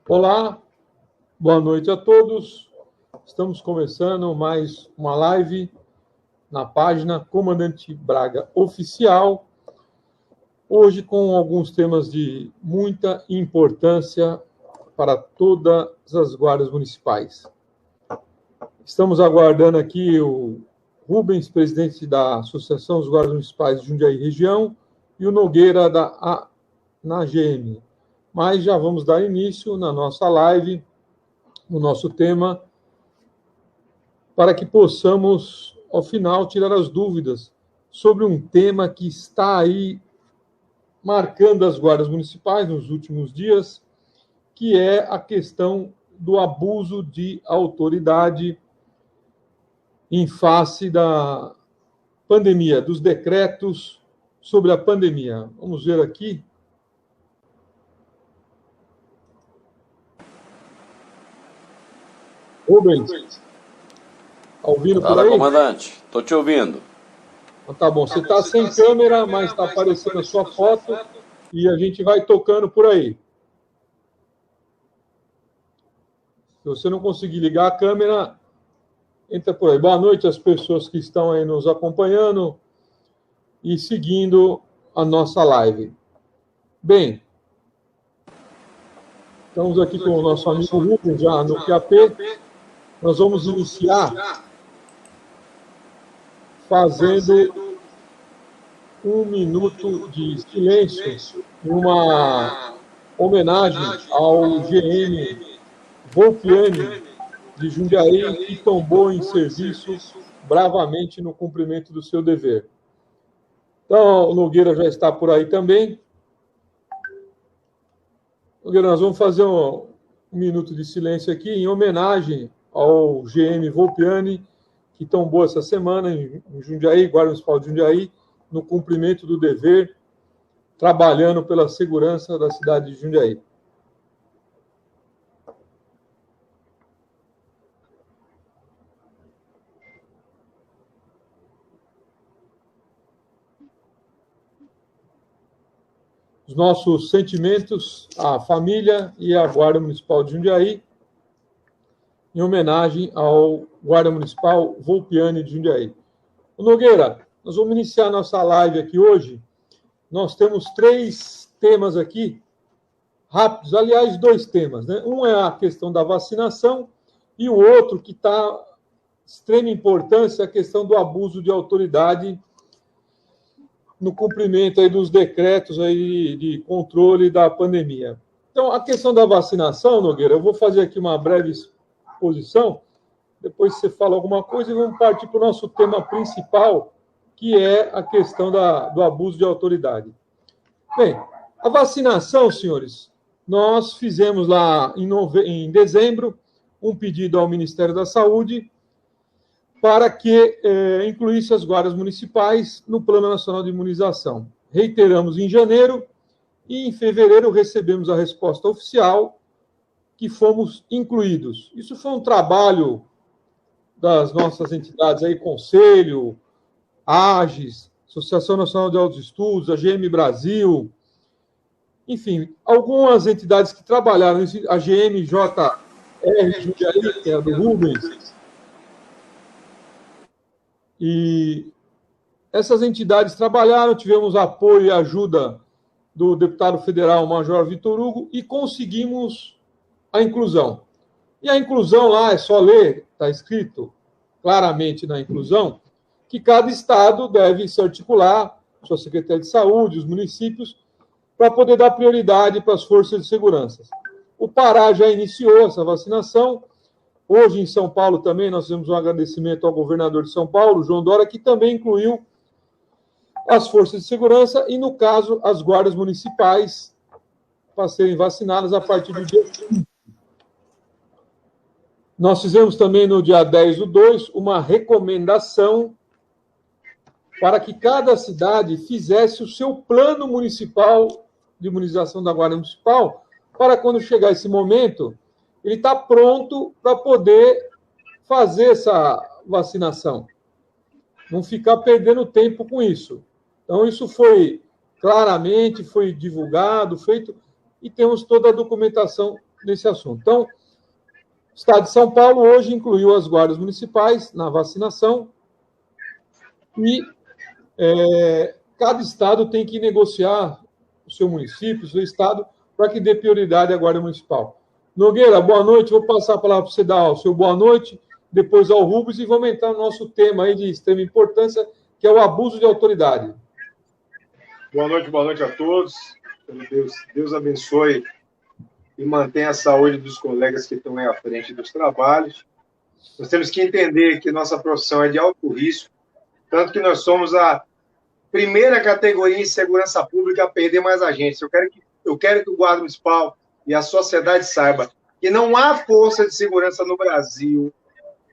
Olá, boa noite a todos. Estamos começando mais uma live na página Comandante Braga Oficial, hoje com alguns temas de muita importância para todas as guardas municipais. Estamos aguardando aqui o Rubens, presidente da Associação dos Guardas Municipais de Jundiaí Região, e o Nogueira na AGM. Mas já vamos dar início na nossa live, no nosso tema, para que possamos, ao final, tirar as dúvidas sobre um tema que está aí marcando as guardas municipais nos últimos dias, que é a questão do abuso de autoridade em face da pandemia, dos decretos sobre a pandemia. Vamos ver aqui. Rubens, tá ouvindo por aí? Comandante, estou te ouvindo. Então, tá bom, você está sem câmera, mas está aparecendo a sua foto e a gente vai tocando por aí. Se você não conseguir ligar a câmera, entra por aí. Boa noite às pessoas que estão aí nos acompanhando e seguindo a nossa live. Bem, estamos aqui com o nosso amigo Rubens já no QAP. Nós vamos iniciar fazendo 1 minuto de silêncio, uma homenagem ao GM Volpiani de Jundiaí, que tombou em serviço bravamente no cumprimento do seu dever. Então, o Nogueira já está por aí também. Nogueira, nós vamos fazer um minuto de silêncio aqui em homenagem ao GM Volpiani, que tombou essa semana em Jundiaí, Guarda Municipal de Jundiaí, no cumprimento do dever, trabalhando pela segurança da cidade de Jundiaí. Os nossos sentimentos à família e à Guarda Municipal de Jundiaí, em homenagem ao Guarda Municipal Volpiani de Jundiaí. O Nogueira, nós vamos iniciar nossa live aqui hoje. Nós temos 3 temas aqui, rápidos, aliás, 2 temas, né? Um é a questão da vacinação e o outro, que está de extrema importância, a questão do abuso de autoridade no cumprimento aí dos decretos aí de controle da pandemia. Então, a questão da vacinação, Nogueira, eu vou fazer aqui uma breve exposição, depois você fala alguma coisa e vamos partir para o nosso tema principal, que é a questão do abuso de autoridade. Bem, a vacinação, senhores, nós fizemos lá em dezembro um pedido ao Ministério da Saúde para que incluísse as guardas municipais no Plano Nacional de Imunização. Reiteramos em janeiro e em fevereiro recebemos a resposta oficial que fomos incluídos. Isso foi um trabalho das nossas entidades aí, Conselho, AGES, Associação Nacional de Altos Estudos, a GM Brasil, enfim, algumas entidades que trabalharam, a GMJR Jundiaí, que é a do Rubens, e essas entidades trabalharam, tivemos apoio e ajuda do deputado federal Major Vitor Hugo e conseguimos a inclusão. E a inclusão lá, é só ler, está escrito claramente na inclusão, que cada estado deve se articular, sua Secretaria de Saúde, os municípios, para poder dar prioridade para as forças de segurança. O Pará já iniciou essa vacinação. Hoje, em São Paulo, também, nós fizemos um agradecimento ao governador de São Paulo, João Dória, que também incluiu as forças de segurança e, no caso, as guardas municipais para serem vacinadas a partir do dia 5. Nós fizemos também, no dia 10/2, uma recomendação para que cada cidade fizesse o seu plano municipal de imunização da Guarda Municipal, para quando chegar esse momento, ele está pronto para poder fazer essa vacinação. Não ficar perdendo tempo com isso. Então, isso foi claramente, foi divulgado, feito, e temos toda a documentação nesse assunto. Então, o Estado de São Paulo hoje incluiu as guardas municipais na vacinação e cada estado tem que negociar o seu município, o seu estado, para que dê prioridade à guarda municipal. Nogueira, boa noite. Vou passar a palavra para você dar o seu boa noite, depois ao Rubens, e vamos entrar no nosso tema aí de extrema importância, que é o abuso de autoridade. Boa noite a todos. Deus abençoe e mantenha a saúde dos colegas que estão aí à frente dos trabalhos. Nós temos que entender que nossa profissão é de alto risco, tanto que nós somos a primeira categoria em segurança pública a perder mais agentes. Eu quero que o guarda municipal e a sociedade saiba que não há força de segurança no Brasil,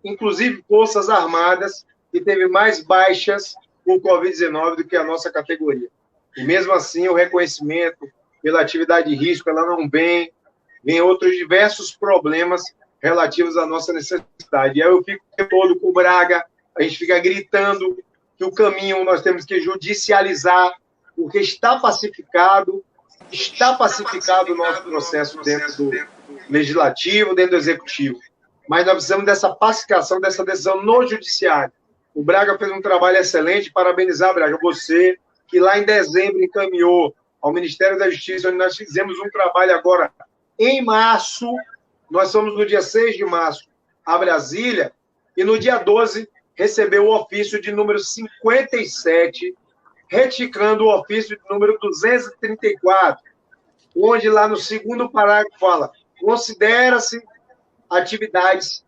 inclusive forças armadas, que teve mais baixas por Covid-19 do que a nossa categoria. E mesmo assim, o reconhecimento pela atividade de risco, ela não vem outros diversos problemas relativos à nossa necessidade. E aí eu fico todo com o Braga, a gente fica gritando que o caminho nós temos que judicializar, porque está pacificado o nosso processo dentro do legislativo, dentro do executivo. Mas nós precisamos dessa pacificação, dessa decisão no judiciário. O Braga fez um trabalho excelente, parabenizar, Braga, você, que lá em dezembro encaminhou ao Ministério da Justiça, onde nós fizemos um trabalho agora em março, nós somos no dia 6 de março a Brasília, e no dia 12 recebeu o ofício de número 57, reticando o ofício de número 234, onde lá no segundo parágrafo fala: considera-se atividades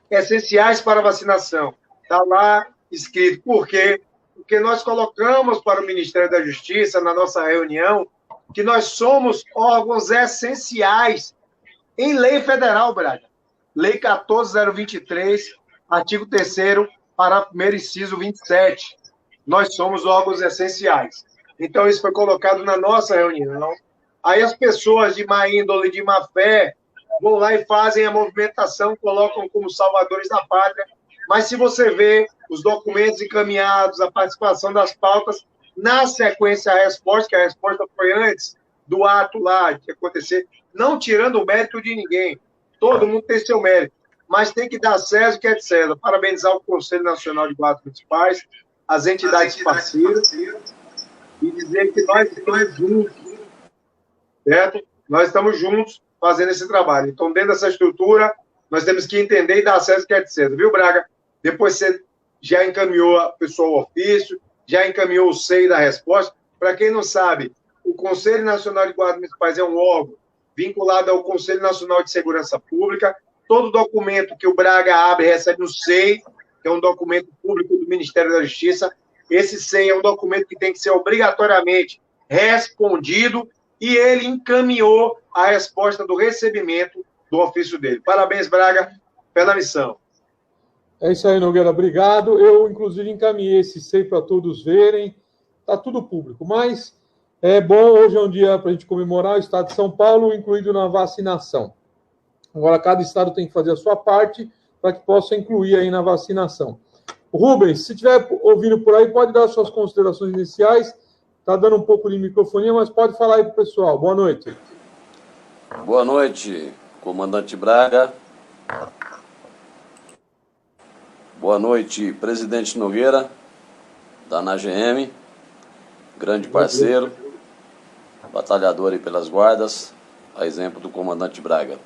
essenciais para a vacinação. Está lá escrito. Por quê? Porque nós colocamos para o Ministério da Justiça, na nossa reunião, que nós somos órgãos essenciais em lei federal, Braga. Lei 14.023, artigo 3º, parágrafo 1º, inciso 27. Nós somos órgãos essenciais. Então, isso foi colocado na nossa reunião. Aí as pessoas de má índole, de má fé, vão lá e fazem a movimentação, colocam como salvadores da pátria. Mas se você vê os documentos encaminhados, a participação das pautas, na sequência a resposta, que a resposta foi antes do ato lá de acontecer, não tirando o mérito de ninguém. Todo mundo tem seu mérito, mas tem que dar César o que é de César. Parabenizar o Conselho Nacional de Guardas Municipais, as entidades parceiras, e dizer que nós estamos juntos, certo? Nós estamos juntos fazendo esse trabalho. Então, dentro dessa estrutura, nós temos que entender e dar César o que é de César. Viu, Braga? Depois você já encaminhou a pessoa ao ofício, já encaminhou o SEI da resposta. Para quem não sabe, o Conselho Nacional de Guardas Municipais é um órgão vinculado ao Conselho Nacional de Segurança Pública. Todo documento que o Braga abre recebe um SEI, que é um documento público do Ministério da Justiça. Esse SEI é um documento que tem que ser obrigatoriamente respondido, e ele encaminhou a resposta do recebimento do ofício dele. Parabéns, Braga, pela missão. É isso aí, Nogueira, obrigado. Eu, inclusive, encaminhei esse SEI para todos verem. Está tudo público, mas é bom, hoje é um dia para a gente comemorar o Estado de São Paulo, incluído na vacinação. Agora, cada estado tem que fazer a sua parte para que possa incluir aí na vacinação. Rubens, se estiver ouvindo por aí, pode dar suas considerações iniciais. Está dando um pouco de microfonia, mas pode falar aí para o pessoal. Boa noite. Boa noite, comandante Braga. Boa noite, presidente Nogueira, da ANAGM, grande parceiro, batalhador aí pelas guardas, a exemplo do comandante Braga.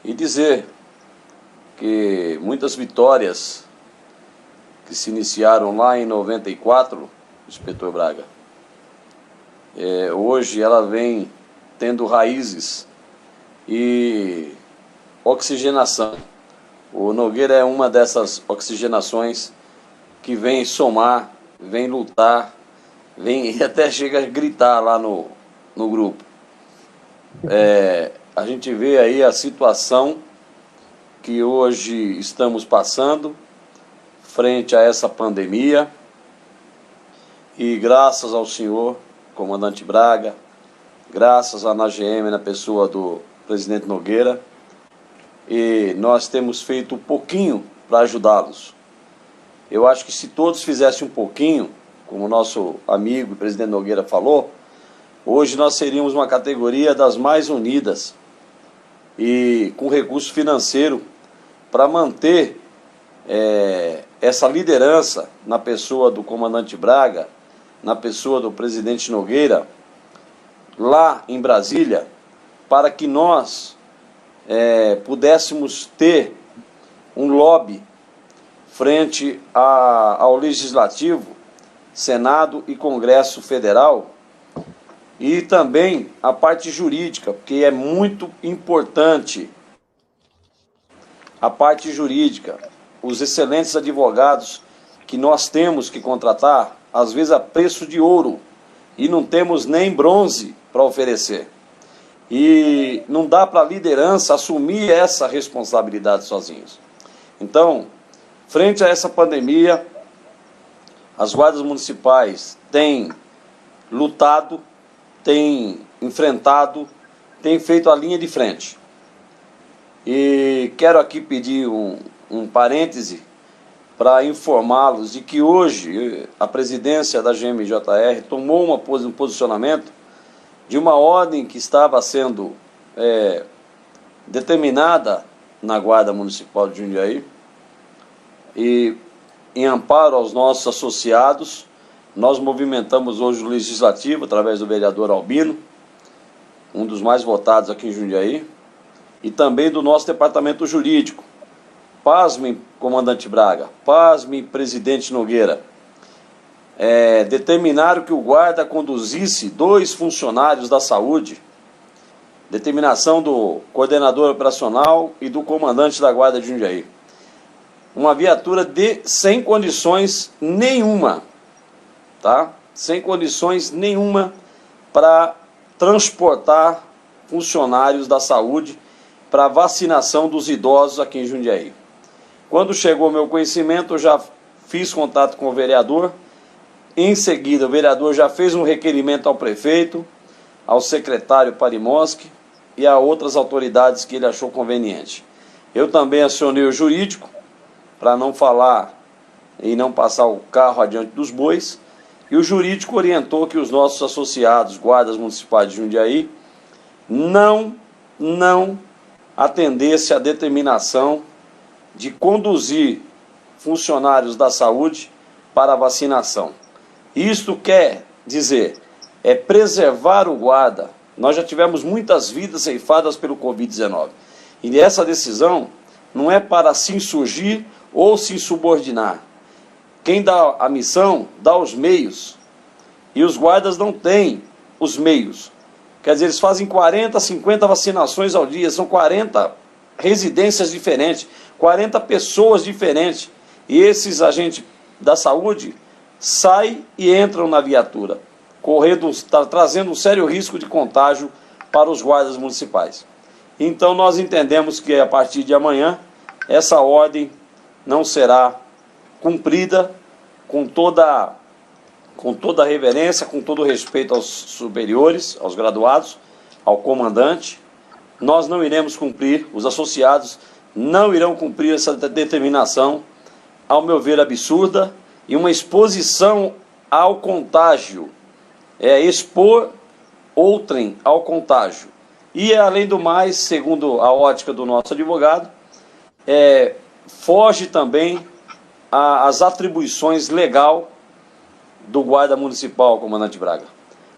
E dizer que muitas vitórias que se iniciaram lá em 94, inspetor Braga, hoje ela vem tendo raízes e oxigenação. O Nogueira é uma dessas oxigenações que vem somar, vem lutar, vem e até chega a gritar lá no grupo. A gente vê aí a situação que hoje estamos passando frente a essa pandemia, e graças ao senhor comandante Braga, graças à ANAGM na pessoa do presidente Nogueira, e nós temos feito um pouquinho para ajudá-los. Eu acho que se todos fizessem um pouquinho, como o nosso amigo e presidente Nogueira falou, hoje nós seríamos uma categoria das mais unidas e com recurso financeiro para manter essa liderança na pessoa do comandante Braga, na pessoa do presidente Nogueira, lá em Brasília, para que nós pudéssemos ter um lobby frente ao Legislativo, Senado e Congresso Federal, e também a parte jurídica, porque é muito importante a parte jurídica. Os excelentes advogados que nós temos que contratar, às vezes a preço de ouro, e não temos nem bronze para oferecer. E não dá para a liderança assumir essa responsabilidade sozinhos. Então, frente a essa pandemia, as guardas municipais têm lutado, têm enfrentado, têm feito a linha de frente. E quero aqui pedir um parêntese para informá-los de que hoje a presidência da GMJR tomou um posicionamento de uma ordem que estava sendo determinada na Guarda Municipal de Jundiaí, e em amparo aos nossos associados, nós movimentamos hoje o Legislativo, através do vereador Albino, um dos mais votados aqui em Jundiaí, e também do nosso departamento jurídico. Pasmem, comandante Braga, pasmem, presidente Nogueira, determinaram que o guarda conduzisse 2 funcionários da saúde, determinação do coordenador operacional e do comandante da Guarda de Jundiaí. Uma viatura sem condições nenhuma, tá? Sem condições nenhuma para transportar funcionários da saúde para vacinação dos idosos aqui em Jundiaí. Quando chegou ao meu conhecimento, eu já fiz contato com o vereador. Em seguida, o vereador já fez um requerimento ao prefeito, ao secretário Parimoski e a outras autoridades que ele achou conveniente. Eu também acionei o jurídico, para não falar e não passar o carro adiante dos bois, e o jurídico orientou que os nossos associados, guardas municipais de Jundiaí, não atendesse à determinação de conduzir funcionários da saúde para a vacinação. Isto quer dizer, preservar o guarda. Nós já tivemos muitas vidas ceifadas pelo Covid-19. E essa decisão não é para se insurgir ou se insubordinar. Quem dá a missão, dá os meios. E os guardas não têm os meios. Quer dizer, eles fazem 40, 50 vacinações ao dia. São 40 residências diferentes, 40 pessoas diferentes. E esses agentes da saúde saem e entram na viatura, trazendo um sério risco de contágio para os guardas municipais. Então nós entendemos que a partir de amanhã essa ordem não será cumprida com toda a reverência, com todo o respeito aos superiores, aos graduados, ao comandante. Nós não iremos cumprir, os associados não irão cumprir essa determinação, ao meu ver, absurda, e uma exposição ao contágio, expor outrem ao contágio. E, além do mais, segundo a ótica do nosso advogado, foge também às atribuições legal do guarda municipal, comandante Braga.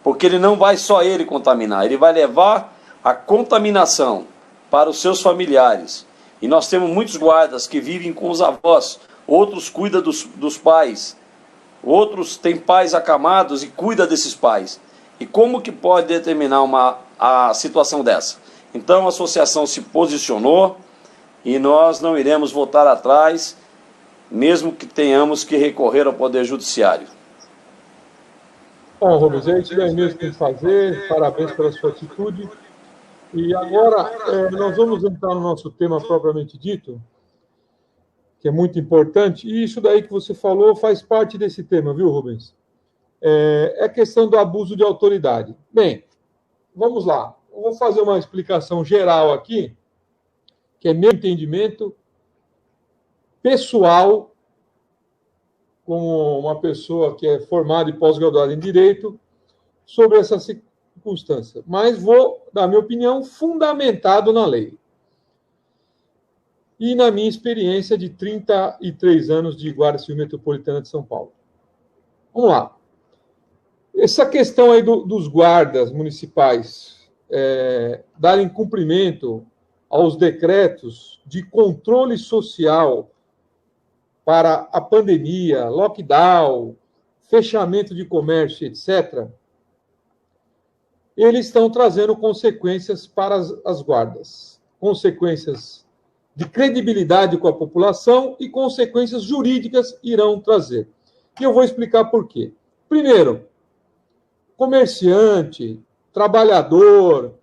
Porque ele não vai só ele contaminar, ele vai levar a contaminação para os seus familiares. E nós temos muitos guardas que vivem com os avós, outros cuidam dos pais, outros têm pais acamados e cuidam desses pais. E como que pode determinar a situação dessa? Então a associação se posicionou e nós não iremos voltar atrás, mesmo que tenhamos que recorrer ao Poder Judiciário. Bom, Rubens, a gente tem mesmo que fazer, parabéns pela sua atitude. E agora nós vamos entrar no nosso tema propriamente dito, que é muito importante, e isso daí que você falou faz parte desse tema, viu, Rubens? É a questão do abuso de autoridade. Bem, vamos lá. Eu vou fazer uma explicação geral aqui, que é meu entendimento pessoal, como uma pessoa que é formada e pós-graduada em Direito, sobre essa circunstância. Mas vou dar minha opinião fundamentado na lei. e na minha experiência de 33 anos de Guarda Civil Metropolitana de São Paulo. Vamos lá. Essa questão aí dos guardas municipais darem cumprimento aos decretos de controle social para a pandemia, lockdown, fechamento de comércio, etc., eles estão trazendo consequências para as guardas. Consequências de credibilidade com a população e consequências jurídicas irão trazer. E eu vou explicar por quê. Primeiro, comerciante, trabalhador,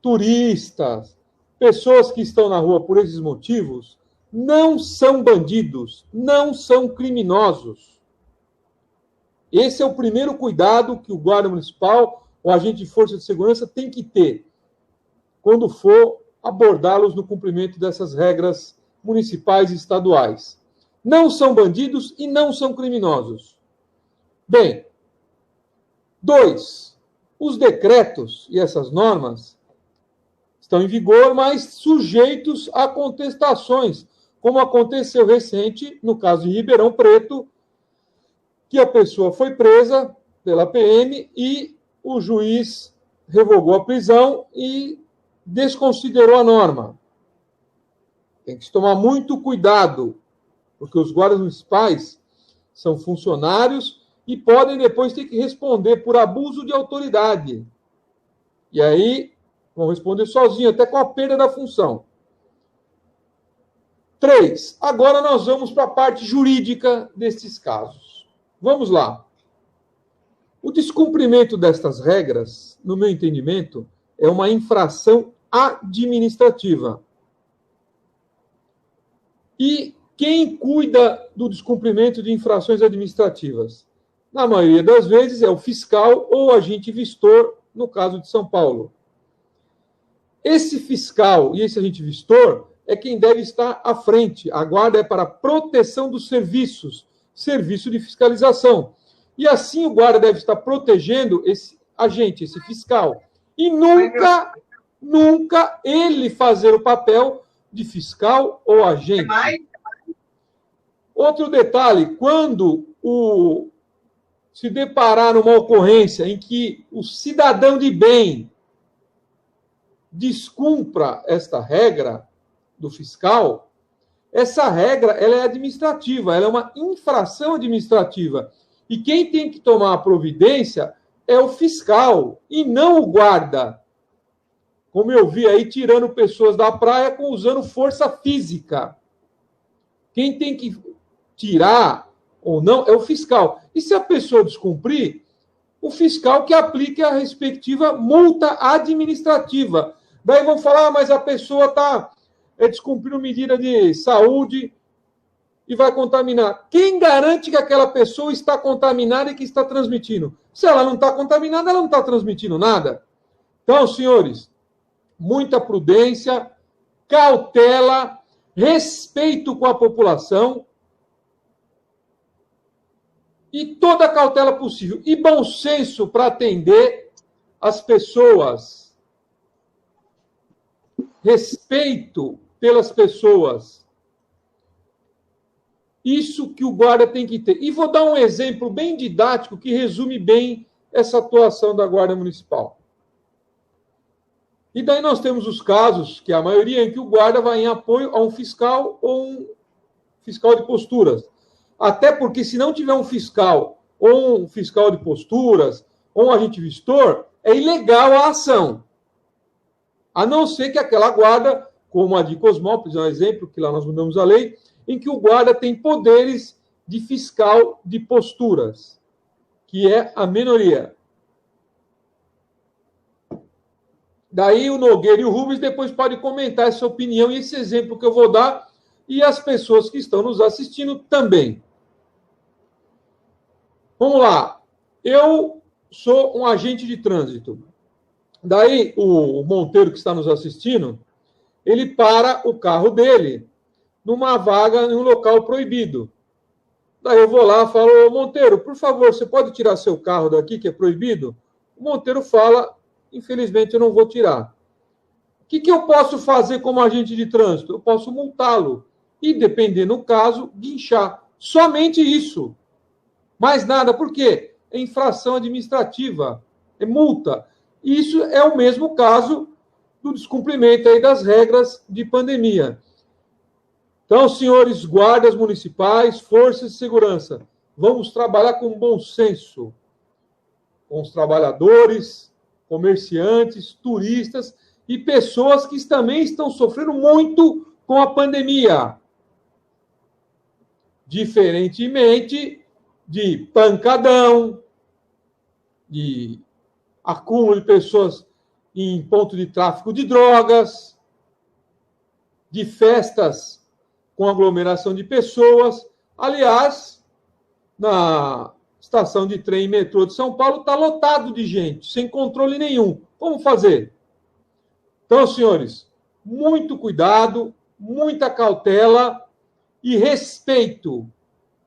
turistas, pessoas que estão na rua por esses motivos, não são bandidos, não são criminosos. Esse é o primeiro cuidado que o guarda municipal, o agente de força de segurança, tem que ter quando for abordá-los no cumprimento dessas regras municipais e estaduais. Não são bandidos e não são criminosos. Bem, 2. Os decretos e essas normas estão em vigor, mas sujeitos a contestações, como aconteceu recente no caso de Ribeirão Preto, que a pessoa foi presa pela PM e o juiz revogou a prisão e desconsiderou a norma. Tem que tomar muito cuidado, porque os guardas municipais são funcionários e podem depois ter que responder por abuso de autoridade. E aí vão responder sozinho, até com a perda da função. 3. Agora nós vamos para a parte jurídica desses casos. Vamos lá. O descumprimento destas regras, no meu entendimento, é uma infração administrativa. E quem cuida do descumprimento de infrações administrativas? Na maioria das vezes é o fiscal ou o agente vistor, no caso de São Paulo. Esse fiscal e esse agente vistor é quem deve estar à frente. A guarda é para proteção dos serviços, serviço de fiscalização. E assim o guarda deve estar protegendo esse agente, esse fiscal. E nunca ele fazer o papel de fiscal ou agente. Outro detalhe, quando se deparar numa ocorrência em que o cidadão de bem descumpra esta regra do fiscal, essa regra ela é administrativa, ela é uma infração administrativa. E quem tem que tomar a providência é o fiscal, e não o guarda. Como eu vi aí, tirando pessoas da praia usando força física. Quem tem que tirar ou não é o fiscal. E se a pessoa descumprir, o fiscal que aplique a respectiva multa administrativa. Daí vão falar, mas a pessoa está descumprindo medida de saúde e vai contaminar. Quem garante que aquela pessoa está contaminada e que está transmitindo? Se ela não está contaminada, ela não está transmitindo nada. Então, senhores, muita prudência, cautela, respeito com a população e toda a cautela possível. E bom senso para atender as pessoas. Respeito pelas pessoas. Isso que o guarda tem que ter. E vou dar um exemplo bem didático que resume bem essa atuação da Guarda Municipal. E daí nós temos os casos, que a maioria, em que o guarda vai em apoio a um fiscal ou um fiscal de posturas. Até porque, se não tiver um fiscal ou um fiscal de posturas ou um agente vistor, é ilegal a ação. A não ser que aquela guarda, como a de Cosmópolis, é um exemplo, que lá nós mudamos a lei, em que o guarda tem poderes de fiscal de posturas, que é a minoria. Daí o Nogueira e o Rubens depois podem comentar essa opinião e esse exemplo que eu vou dar, e as pessoas que estão nos assistindo também. Vamos lá. Eu sou um agente de trânsito. Daí o Monteiro, que está nos assistindo, ele para o carro dele numa vaga em um local proibido. Daí eu vou lá e falo, Monteiro, por favor, você pode tirar seu carro daqui, que é proibido? O Monteiro fala, infelizmente eu não vou tirar. que eu posso fazer como agente de trânsito? Eu posso multá-lo e, dependendo do caso, guinchar. Somente isso. Mais nada. Por quê? É infração administrativa, é multa. Isso é o mesmo caso do descumprimento aí das regras de pandemia. Então, senhores guardas municipais, forças de segurança, vamos trabalhar com bom senso com os trabalhadores, comerciantes, turistas e pessoas que também estão sofrendo muito com a pandemia. Diferentemente de pancadão, de acúmulo de pessoas em ponto de tráfico de drogas, de festas com aglomeração de pessoas. Aliás, na estação de trem e metrô de São Paulo está lotado de gente, sem controle nenhum. Como fazer? Então, senhores, muito cuidado, muita cautela e respeito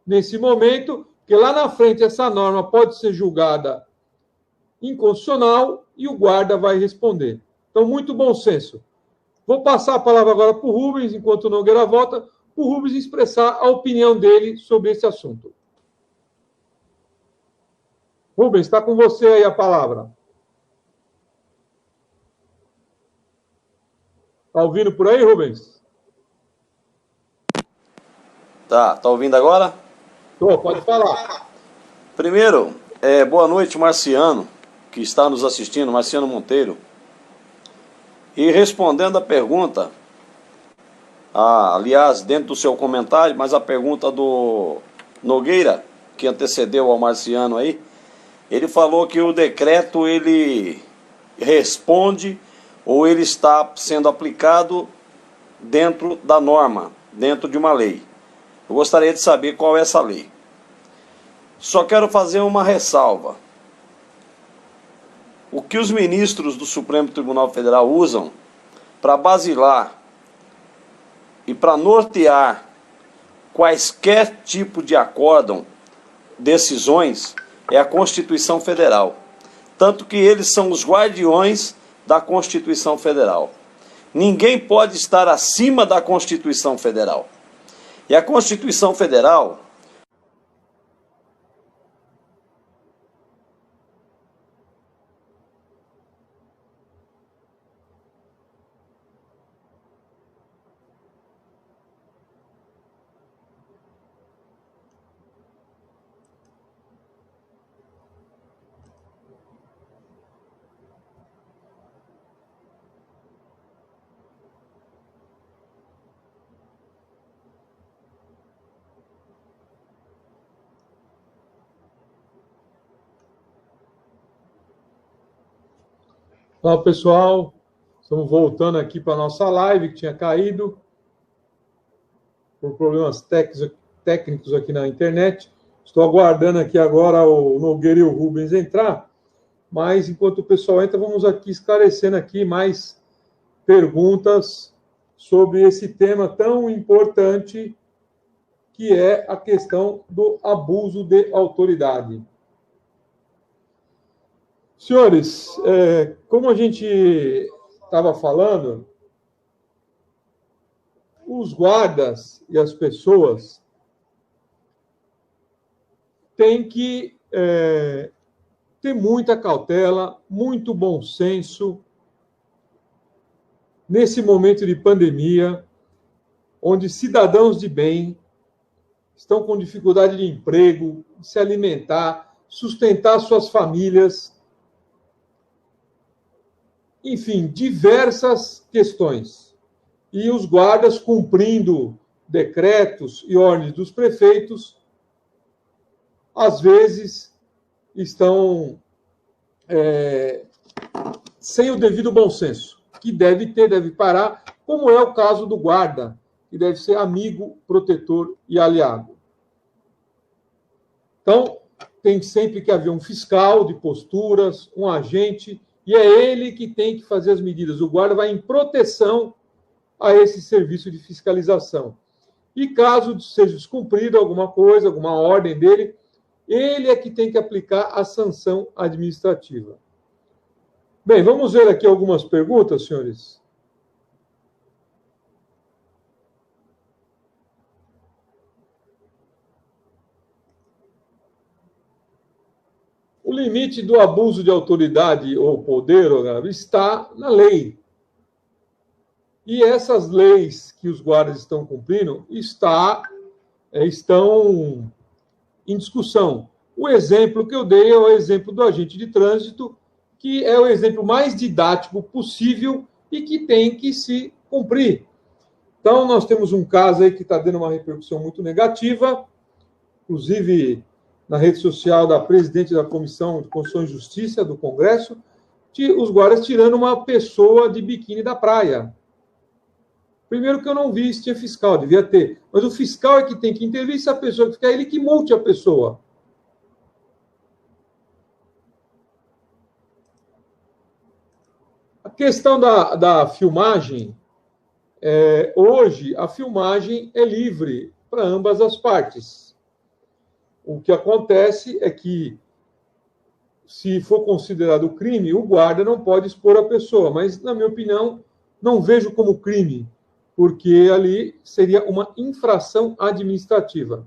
nesse momento, porque lá na frente essa norma pode ser julgada inconstitucional e o guarda vai responder. Então, muito bom senso. Vou passar a palavra agora para o Rubens, enquanto o Nogueira volta, para o Rubens expressar a opinião dele sobre esse assunto. Rubens, está com você aí a palavra. Está ouvindo por aí, Rubens? Tá ouvindo agora? Tô, pode falar. Primeiro, boa noite, Marciano, que está nos assistindo, Marciano Monteiro. E respondendo a pergunta, aliás, dentro do seu comentário, mas a pergunta do Nogueira, que antecedeu ao Marciano aí, ele falou que o decreto, ele responde ou ele está sendo aplicado dentro da norma, dentro de uma lei. Eu gostaria de saber qual é essa lei. Só quero fazer uma ressalva. O que os ministros do Supremo Tribunal Federal usam para basilar e para nortear quaisquer tipo de acórdão, decisões, é a Constituição Federal. Tanto que eles são os guardiões da Constituição Federal. Ninguém pode estar acima da Constituição Federal. E a Constituição Federal... Olá, pessoal. Estamos voltando aqui para a nossa live, que tinha caído por problemas técnicos aqui na internet. Estou aguardando aqui agora o Nogueira e o Rubens entrar, mas enquanto o pessoal entra, vamos aqui esclarecendo aqui mais perguntas sobre esse tema tão importante que é a questão do abuso de autoridade. Senhores, como a gente estava falando, os guardas e as pessoas têm que ter muita cautela, muito bom senso nesse momento de pandemia, onde cidadãos de bem estão com dificuldade de emprego, de se alimentar, sustentar suas famílias. Enfim, diversas questões. E os guardas, cumprindo decretos e ordens dos prefeitos, às vezes estão sem o devido bom senso, que deve parar, como é o caso do guarda, que deve ser amigo, protetor e aliado. Então, tem sempre que haver um fiscal de posturas, um agente, e é ele que tem que fazer as medidas. O guarda vai em proteção a esse serviço de fiscalização. E caso seja descumprida alguma coisa, alguma ordem dele, ele é que tem que aplicar a sanção administrativa. Bem, vamos ver aqui algumas perguntas, senhores. limite do abuso de autoridade ou poder está na lei. E essas leis que os guardas estão cumprindo estão em discussão. O exemplo que eu dei é o exemplo do agente de trânsito, que é o exemplo mais didático possível e que tem que se cumprir. Então, nós temos um caso aí que está dando uma repercussão muito negativa, inclusive na rede social da presidente da Comissão de Constituição e Justiça do Congresso, os guardas tirando uma pessoa de biquíni da praia. Primeiro que eu não vi se tinha fiscal, devia ter. Mas o fiscal é que tem que intervir, se a pessoa ficar, ele que multe a pessoa. A questão da filmagem, hoje a filmagem é livre para ambas as partes. O que acontece é que, se for considerado crime, o guarda não pode expor a pessoa, mas, na minha opinião, não vejo como crime, porque ali seria uma infração administrativa.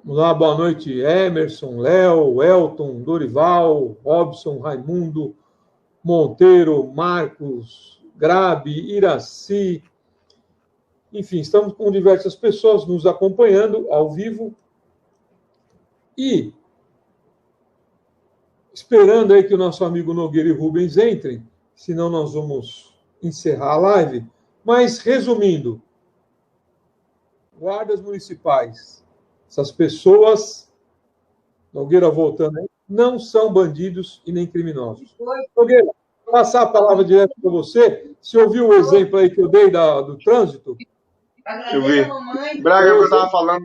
Vamos lá, boa noite, Emerson, Léo, Elton, Dorival, Robson, Raimundo, Monteiro, Marcos, Grabe, Iraci. Enfim, estamos com diversas pessoas nos acompanhando ao vivo e esperando aí que o nosso amigo Nogueira e Rubens entrem, senão nós vamos encerrar a live. Mas, resumindo, guardas municipais, essas pessoas, Nogueira voltando aí, não são bandidos e nem criminosos. Nogueira, vou passar a palavra direto para você. Você ouviu o exemplo aí que eu dei do trânsito? Eu vi. Braga, é o que eu estava falando,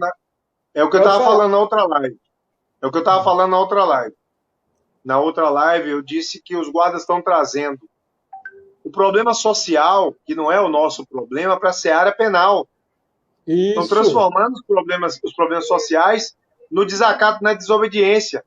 é o que eu estava falando na outra live. É o que eu estava falando na outra live. Na outra live, eu disse que os guardas estão trazendo o problema social, que não é o nosso problema, para a seara penal. Isso. Estão transformando os problemas sociais no desacato, na desobediência.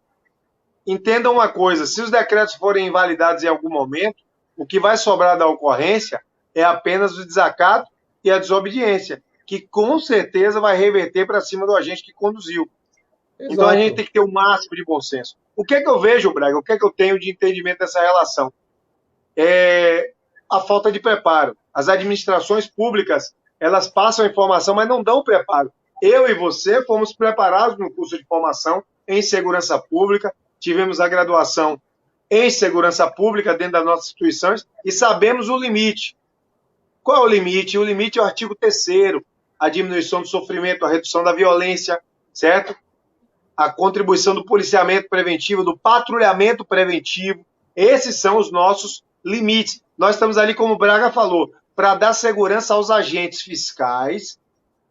Entendam uma coisa, se os decretos forem invalidados em algum momento, o que vai sobrar da ocorrência é apenas o desacato e a desobediência, que com certeza vai reverter para cima do agente que conduziu. Exato. Então a gente tem que ter o máximo de bom senso. O que é que eu vejo, Braga? O que é que eu tenho de entendimento dessa relação? É a falta de preparo. As administrações públicas, elas passam a informação, mas não dão preparo. Eu e você fomos preparados no curso de formação em segurança pública, tivemos a graduação em segurança pública dentro das nossas instituições e sabemos o limite. Qual é o limite? O limite é o artigo 3º, a diminuição do sofrimento, a redução da violência, certo? A contribuição do policiamento preventivo, do patrulhamento preventivo. Esses são os nossos limites. Nós estamos ali, como o Braga falou, para dar segurança aos agentes fiscais,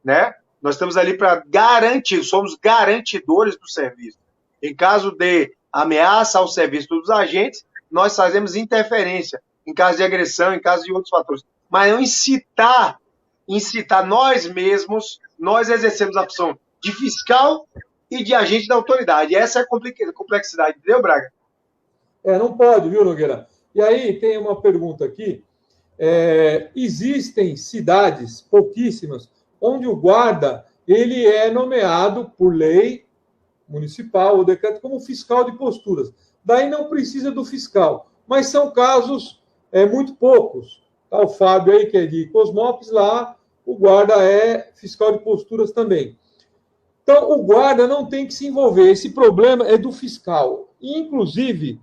né? Nós estamos ali para garantir, somos garantidores do serviço. Em caso de ameaça ao serviço dos agentes, nós fazemos interferência, em caso de agressão, em caso de outros fatores. Mas não incitar nós mesmos, nós exercemos a função de fiscal e de agente da autoridade. Essa é a complexidade, entendeu, Braga? Não pode, viu, Nogueira? E aí tem uma pergunta aqui. Existem cidades, pouquíssimas, onde o guarda ele é nomeado por lei municipal ou decreto como fiscal de posturas. Daí não precisa do fiscal, mas são casos muito poucos. Tá, o Fábio aí, que é de Cosmópolis, lá o guarda é fiscal de posturas também. Então, o guarda não tem que se envolver. Esse problema é do fiscal. E, inclusive,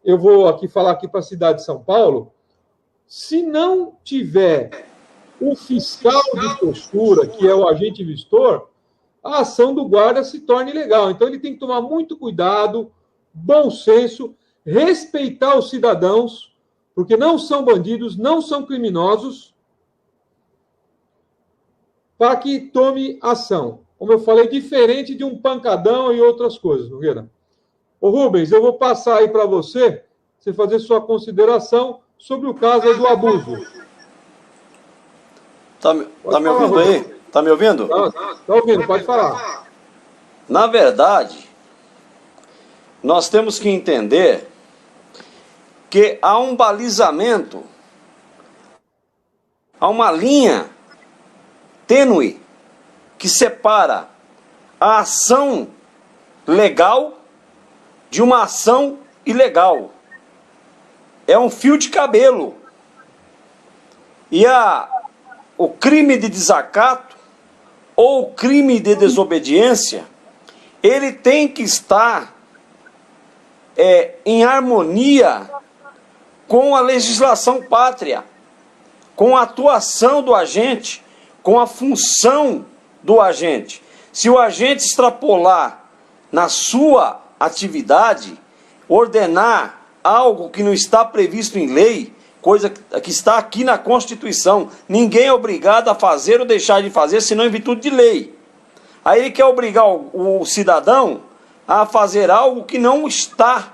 eu vou aqui falar aqui para a cidade de São Paulo, se não tiver o fiscal de postura, que é o agente vistor, a ação do guarda se torna ilegal. Então, ele tem que tomar muito cuidado, bom senso, respeitar os cidadãos, porque não são bandidos, não são criminosos, para que tome ação. Como eu falei, diferente de um pancadão e outras coisas, Nogueira. Ô Rubens, eu vou passar aí para você fazer sua consideração sobre o caso do abuso. Tá me ouvindo aí? Tá me ouvindo? Tá ouvindo, pode falar. Na verdade, nós temos que entender que há um balizamento, há uma linha tênue que separa a ação legal de uma ação ilegal. É um fio de cabelo. E o crime de desacato ou o crime de desobediência, ele tem que estar em harmonia com a legislação pátria, com a atuação do agente, com a função do agente. Se o agente extrapolar na sua atividade, ordenar algo que não está previsto em lei, coisa que está aqui na Constituição, ninguém é obrigado a fazer ou deixar de fazer, senão em virtude de lei. Aí ele quer obrigar o cidadão a fazer algo que não está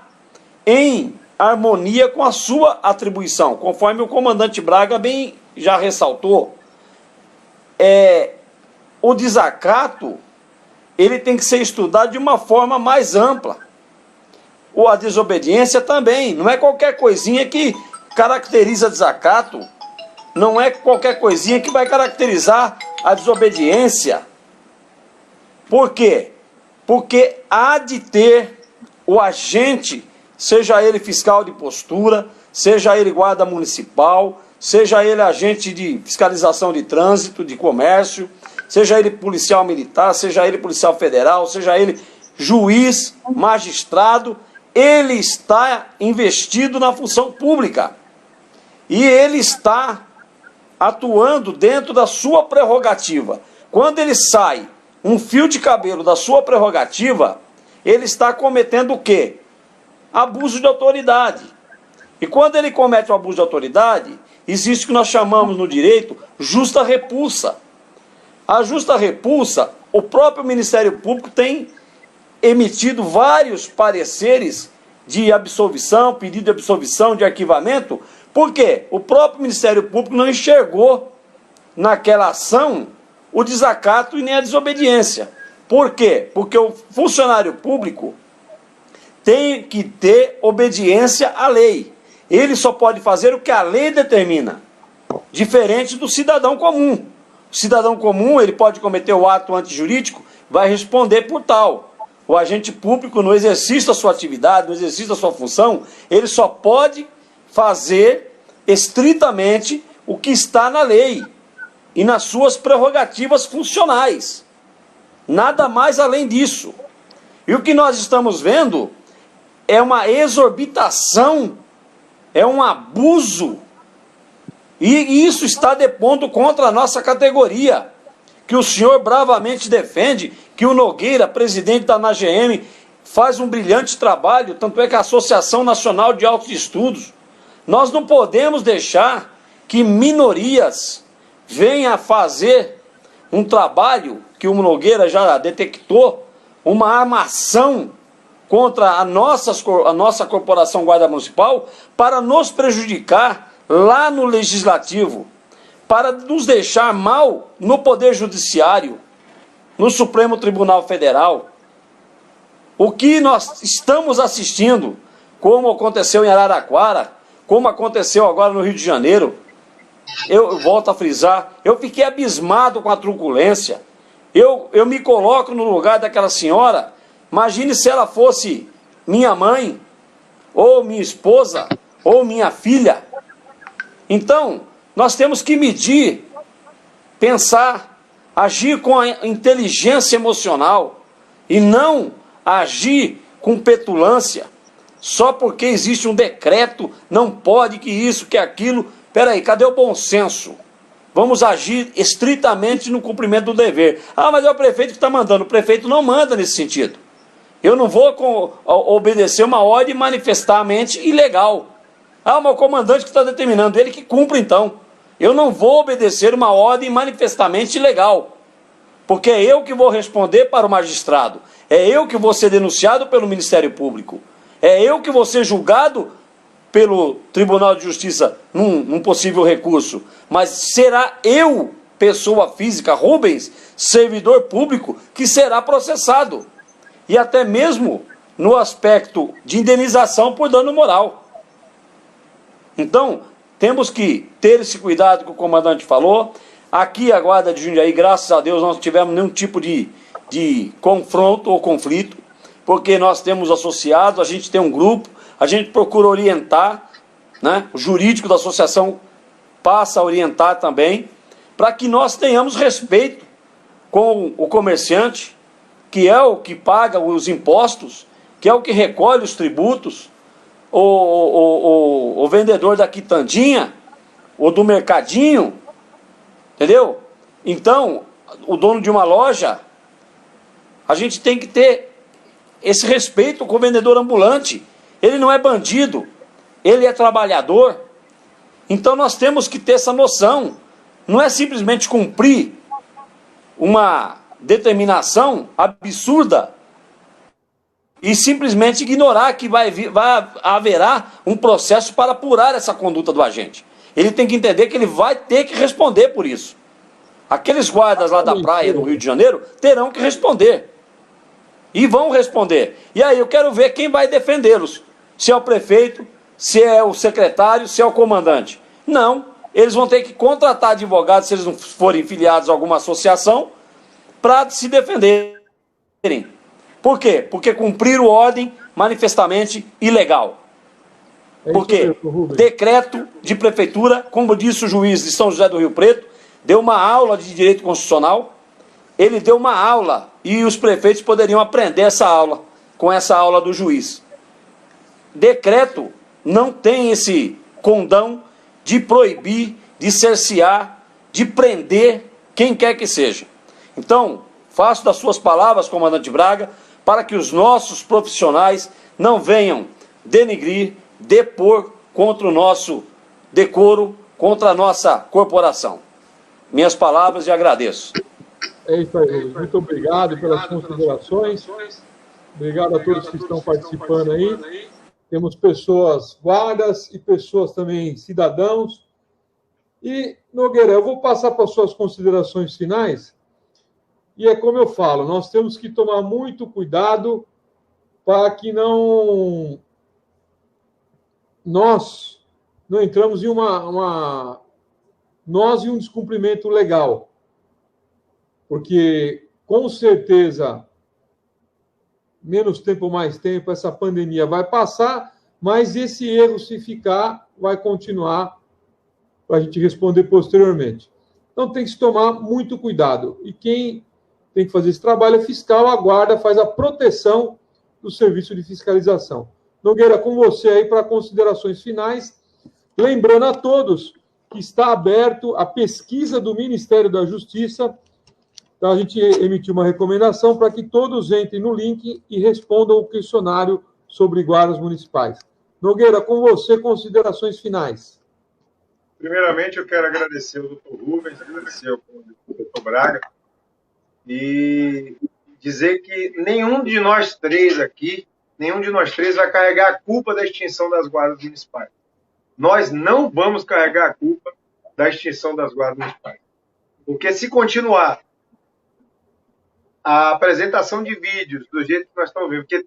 em harmonia com a sua atribuição, conforme o comandante Braga bem já ressaltou. O desacato, ele tem que ser estudado de uma forma mais ampla. Ou a desobediência também, não é qualquer coisinha que caracteriza desacato, não é qualquer coisinha que vai caracterizar a desobediência. Por quê? Porque há de ter o agente, seja ele fiscal de postura, seja ele guarda municipal, seja ele agente de fiscalização de trânsito, de comércio, seja ele policial militar, seja ele policial federal, seja ele juiz, magistrado, ele está investido na função pública. E ele está atuando dentro da sua prerrogativa. Quando ele sai um fio de cabelo da sua prerrogativa, ele está cometendo o quê? Abuso de autoridade. E quando ele comete o abuso de autoridade, existe o que nós chamamos no direito justa repulsa. A justa repulsa, o próprio Ministério Público tem emitido vários pareceres de absolvição, pedido de absolvição, de arquivamento, porque o próprio Ministério Público não enxergou naquela ação o desacato e nem a desobediência. Por quê? Porque o funcionário público tem que ter obediência à lei. Ele só pode fazer o que a lei determina, diferente do cidadão comum. O cidadão comum, ele pode cometer o ato antijurídico, vai responder por tal. O agente público, no exercício da sua atividade, no exercício da sua função, ele só pode fazer estritamente o que está na lei e nas suas prerrogativas funcionais. Nada mais além disso. E o que nós estamos vendo é uma exorbitação, é um abuso, e isso está depondo contra a nossa categoria, que o senhor bravamente defende, que o Nogueira, presidente da ANAGM, faz um brilhante trabalho, tanto é que a Associação Nacional de Altos Estudos. Nós não podemos deixar que minorias venham a fazer um trabalho que o Nogueira já detectou, uma armação contra a nossa Corporação Guarda Municipal para nos prejudicar lá no Legislativo, para nos deixar mal no Poder Judiciário, no Supremo Tribunal Federal. O que nós estamos assistindo, como aconteceu em Araraquara, como aconteceu agora no Rio de Janeiro, eu volto a frisar, eu fiquei abismado com a truculência. Eu me coloco no lugar daquela senhora. Imagine se ela fosse minha mãe, ou minha esposa, ou minha filha. Então, nós temos que medir, pensar, agir com a inteligência emocional e não agir com petulância, só porque existe um decreto, não pode, que isso, que aquilo. Peraí, cadê o bom senso? Vamos agir estritamente no cumprimento do dever. Ah, mas é o prefeito que está mandando. O prefeito não manda nesse sentido. Eu não vou obedecer uma ordem manifestamente ilegal. Ah, mas o comandante que está determinando, ele que cumpre então. Eu não vou obedecer uma ordem manifestamente ilegal, porque é eu que vou responder para o magistrado, é eu que vou ser denunciado pelo Ministério Público, é eu que vou ser julgado pelo Tribunal de Justiça num possível recurso, mas será eu, pessoa física, Rubens, servidor público, que será processado, e até mesmo no aspecto de indenização por dano moral. Então, temos que ter esse cuidado que o comandante falou. Aqui a Guarda de Jundiaí, graças a Deus, não tivemos nenhum tipo de de confronto ou conflito, porque nós temos associados, a gente tem um grupo, a gente procura orientar, né? O jurídico da associação passa a orientar também, para que nós tenhamos respeito com o comerciante, que é o que paga os impostos, que é o que recolhe os tributos, o vendedor da quitandinha, ou do mercadinho, entendeu? Então, o dono de uma loja, a gente tem que ter esse respeito com o vendedor ambulante. Ele não é bandido, ele é trabalhador. Então nós temos que ter essa noção. Não é simplesmente cumprir uma determinação absurda e simplesmente ignorar que haverá um processo para apurar essa conduta do agente. Ele tem que entender que ele vai ter que responder por isso. Aqueles guardas lá da praia, no Rio de Janeiro, terão que responder. E vão responder. E aí eu quero ver quem vai defendê-los. Se é o prefeito, se é o secretário, se é o comandante. Não, eles vão ter que contratar advogados, se eles não forem filiados a alguma associação, para se defenderem. Por quê? Porque cumpriram ordem manifestamente ilegal. Por quê? Decreto de prefeitura, como disse o juiz de São José do Rio Preto, deu uma aula de direito constitucional, ele deu uma aula e os prefeitos poderiam aprender essa aula, com essa aula do juiz. Decreto não tem esse condão de proibir, de cercear, de prender quem quer que seja. Então, faço das suas palavras, comandante Braga, para que os nossos profissionais não venham denigrir, depor contra o nosso decoro, contra a nossa corporação. Minhas palavras e agradeço. É isso aí, Rubens. Muito obrigado pelas considerações. Obrigado a todos que estão participando aí. Temos pessoas guardas e pessoas também cidadãos. E, Nogueira, eu vou passar para as suas considerações finais. E é como eu falo, nós temos que tomar muito cuidado para que nós não entramos em nós em um descumprimento legal. Porque, com certeza, menos tempo, mais tempo, essa pandemia vai passar, mas esse erro, se ficar, vai continuar para a gente responder posteriormente. Então, tem que se tomar muito cuidado. E quem tem que fazer esse trabalho é fiscal, a guarda faz a proteção do serviço de fiscalização. Nogueira, com você aí para considerações finais. Lembrando a todos que está aberto a pesquisa do Ministério da Justiça. Então, a gente emitiu uma recomendação para que todos entrem no link e respondam o questionário sobre guardas municipais. Nogueira, com você, considerações finais. Primeiramente, eu quero agradecer ao doutor Rubens, agradecer ao doutor Braga, e dizer que nenhum de nós três vai carregar a culpa da extinção das guardas municipais. Nós não vamos carregar a culpa da extinção das guardas municipais. Porque se continuar a apresentação de vídeos do jeito que nós estamos vendo, porque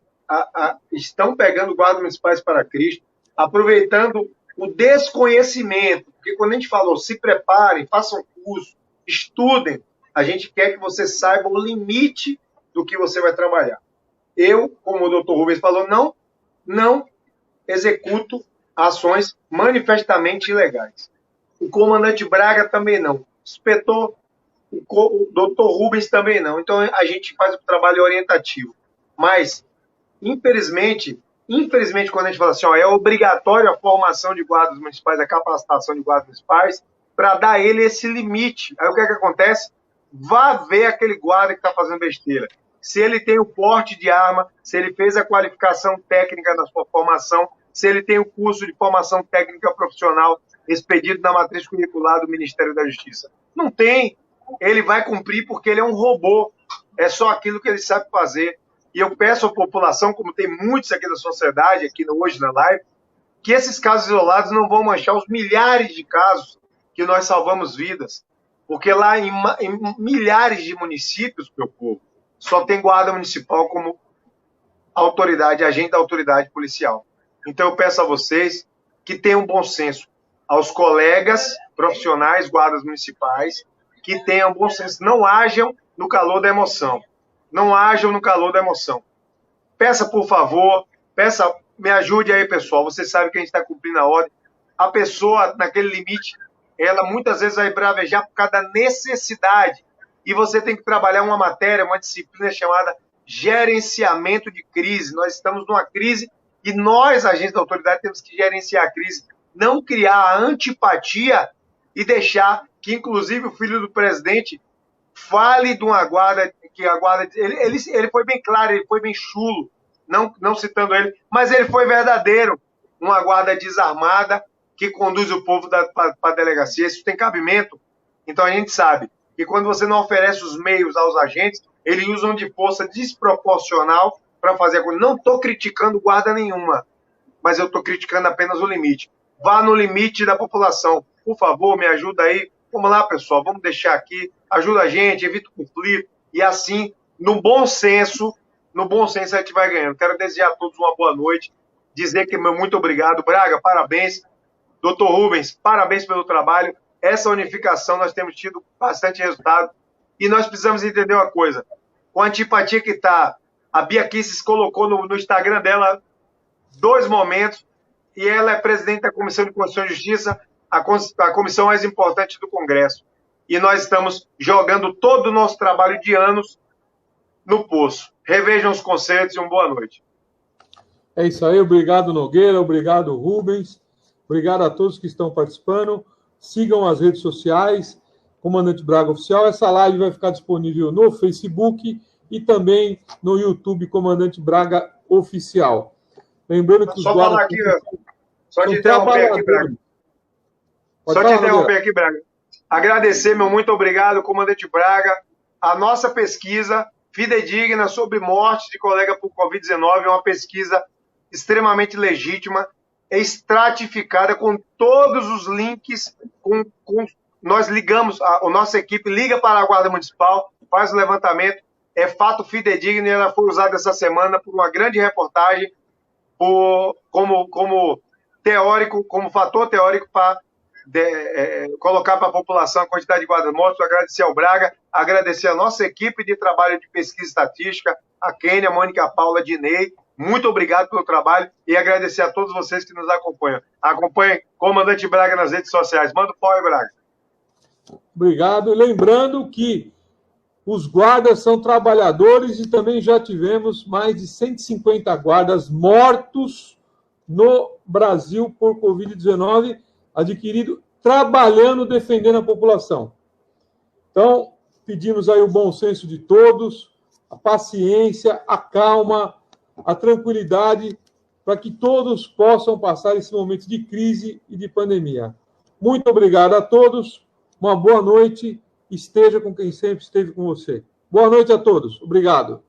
estão pegando guardas municipais para Cristo, aproveitando o desconhecimento, porque quando a gente falou, se preparem, façam curso, estudem, a gente quer que você saiba o limite do que você vai trabalhar. Eu, como o doutor Rubens falou, não executo ações manifestamente ilegais. O comandante Braga também não. Inspetor, o doutor Rubens também não. Então, a gente faz o trabalho orientativo. Mas, infelizmente, quando a gente fala assim, é obrigatório a formação de guardas municipais, a capacitação de guardas municipais, para dar a ele esse limite. Aí o que é que acontece? Vá ver aquele guarda que está fazendo besteira. Se ele tem o porte de arma, se ele fez a qualificação técnica na sua formação, se ele tem o curso de formação técnica profissional expedido na matriz curricular do Ministério da Justiça. Não tem. Ele vai cumprir porque ele é um robô. É só aquilo que ele sabe fazer. E eu peço à população, como tem muitos aqui da sociedade, aqui hoje na live, que esses casos isolados não vão manchar os milhares de casos que nós salvamos vidas. Porque lá em milhares de municípios, meu povo, só tem guarda municipal como autoridade, agente da autoridade policial. Então eu peço a vocês que tenham bom senso, aos colegas profissionais, guardas municipais, que tenham bom senso, não hajam no calor da emoção. não ajam no calor da emoção. Peça, por favor, me ajude aí, pessoal. Você sabe que a gente está cumprindo a ordem. A pessoa, naquele limite, ela muitas vezes vai bravejar por causa da necessidade. E você tem que trabalhar uma matéria, uma disciplina chamada gerenciamento de crise. Nós estamos numa crise e nós, agentes da autoridade, temos que gerenciar a crise. Não criar a antipatia e deixar que, inclusive, o filho do presidente fale de uma guarda, que a guarda... Ele foi bem claro, ele foi bem chulo, não citando ele, mas ele foi verdadeiro. Uma guarda desarmada que conduz o povo para a delegacia. Isso tem cabimento. Então a gente sabe que quando você não oferece os meios aos agentes, eles usam de força desproporcional para fazer a coisa. Não estou criticando guarda nenhuma, mas eu estou criticando apenas o limite. Vá no limite da população. Por favor, me ajuda aí. Vamos lá, pessoal, vamos deixar aqui. Ajuda a gente, evita o conflito. E assim, no bom senso a gente vai ganhando. Quero desejar a todos uma boa noite. Dizer que meu muito obrigado. Braga, parabéns. Doutor Rubens, parabéns pelo trabalho. Essa unificação nós temos tido bastante resultado. E nós precisamos entender uma coisa. Com a antipatia que está, a Bia Kicis colocou no Instagram dela 2 momentos, e ela é presidente da Comissão de Constituição e Justiça, a comissão mais importante do Congresso. E nós estamos jogando todo o nosso trabalho de anos no poço. Revejam os conceitos e uma boa noite. É isso aí, obrigado Nogueira, obrigado Rubens, obrigado a todos que estão participando. Sigam as redes sociais, Comandante Braga Oficial. Essa live vai ficar disponível no Facebook e também no YouTube, Comandante Braga Oficial. Lembrando que só falar aqui, só te interromper aqui, Braga. Só te interromper aqui, Braga. Agradecer, meu muito obrigado, Comandante Braga. A nossa pesquisa fidedigna sobre mortes de colega por Covid-19 é uma pesquisa extremamente legítima, estratificada, com todos os links, nós ligamos, a nossa equipe liga para a Guarda Municipal, faz o levantamento, é fato fidedigno e ela foi usada essa semana por uma grande reportagem como teórico, como fator teórico para colocar para a população a quantidade de guardas mortos. Agradecer ao Braga, agradecer a nossa equipe de trabalho de pesquisa estatística, a Kênia, a Mônica, a Paula, a Dinei. Muito obrigado pelo trabalho e agradecer a todos vocês que nos acompanham. Acompanhem Comandante Braga nas redes sociais. Manda o pau aí, Braga. Obrigado. Lembrando que os guardas são trabalhadores e também já tivemos mais de 150 guardas mortos no Brasil por Covid-19, adquirido trabalhando, defendendo a população. Então, pedimos aí o bom senso de todos, a paciência, a calma, a tranquilidade, para que todos possam passar esse momento de crise e de pandemia. Muito obrigado a todos, uma boa noite, esteja com quem sempre esteve com você. Boa noite a todos, obrigado.